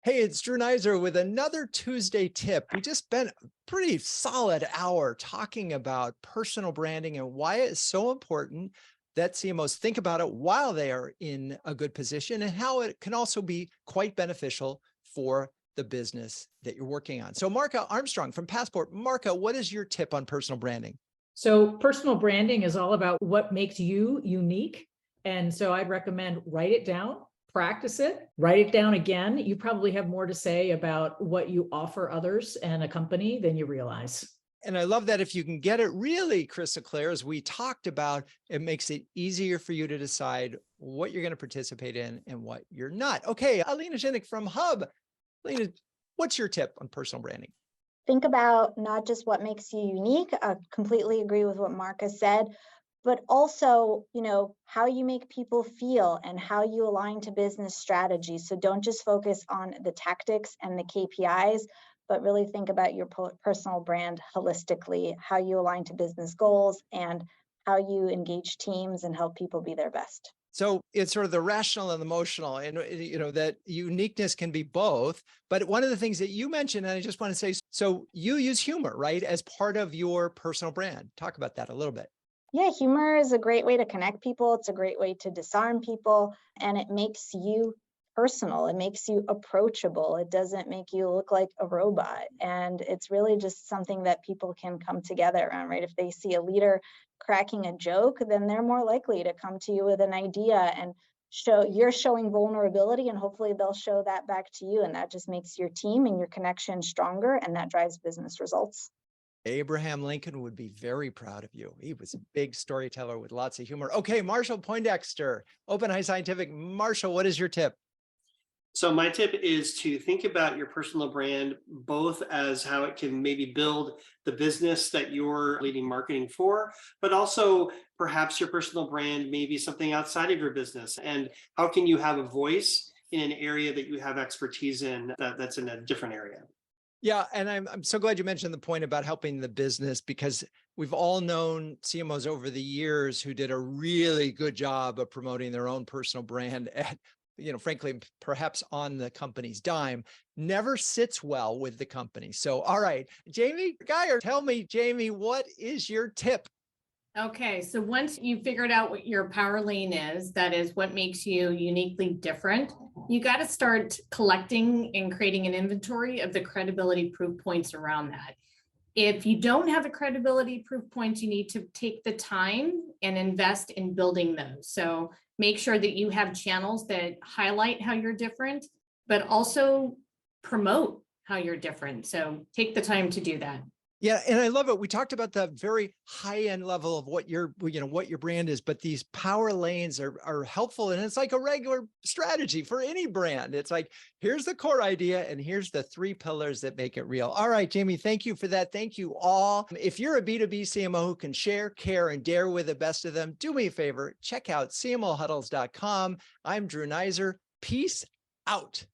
Hey, it's Drew Neiser with another Tuesday tip. We just spent a pretty solid hour talking about personal branding and why it's so important that CMOs think about it while they are in a good position and how it can also be quite beneficial for the business that you're working on. So Marca Armstrong from Passport. Marca, what is your tip on personal branding? So personal branding is all about what makes you unique. And so I'd recommend write it down, practice it, write it down again. You probably have more to say about what you offer others and a company than you realize. And I love that if you can get it really crystal clear, as we talked about, it makes it easier for you to decide what you're going to participate in and what you're not. Okay, Ellina Shinnick from Hub. Ellina, what's your tip on personal branding? Think about not just what makes you unique. I completely agree with what Marca said, but also, how you make people feel and how you align to business strategy. So don't just focus on the tactics and the KPIs, but really think about your personal brand holistically, how you align to business goals and how you engage teams and help people be their best. So it's sort of the rational and emotional, and that uniqueness can be both. But one of the things that you mentioned, and I just want to say, so you use humor, right, as part of your personal brand. Talk about that a little bit. Yeah, humor is a great way to connect people. It's a great way to disarm people, and it makes you personal. It makes you approachable. It doesn't make you look like a robot. And it's really just something that people can come together around, right? If they see a leader cracking a joke, then they're more likely to come to you with an idea and you're showing vulnerability, and hopefully they'll show that back to you. And that just makes your team and your connection stronger, and that drives business results. Abraham Lincoln would be very proud of you. He was a big storyteller with lots of humor. Okay, Marshall Poindexter, OpenEye Scientific. Marshall, what is your tip? So my tip is to think about your personal brand, both as how it can maybe build the business that you're leading marketing for, but also perhaps your personal brand may be something outside of your business. And how can you have a voice in an area that you have expertise in that's in a different area? Yeah, and I'm so glad you mentioned the point about helping the business, because we've all known CMOs over the years who did a really good job of promoting their own personal brand at, frankly, perhaps on the company's dime, never sits well with the company. So, all right, Jamie Gier, tell me, Jamie, what is your tip? Okay, so once you figured out what your power lane is, that is what makes you uniquely different, you got to start collecting and creating an inventory of the credibility proof points around that. If you don't have the credibility proof points, you need to take the time and invest in building those. So make sure that you have channels that highlight how you're different, but also promote how you're different. So take the time to do that. Yeah, and I love it. We talked about the very high end level of what your brand is, but these power lanes are helpful. And it's like a regular strategy for any brand. It's like, here's the core idea and here's the 3 pillars that make it real. All right, Jamie, thank you for that. Thank you all. If you're a B2B CMO who can share, care, and dare with the best of them, do me a favor, check out CMOHuddles.com. I'm Drew Neiser. Peace out.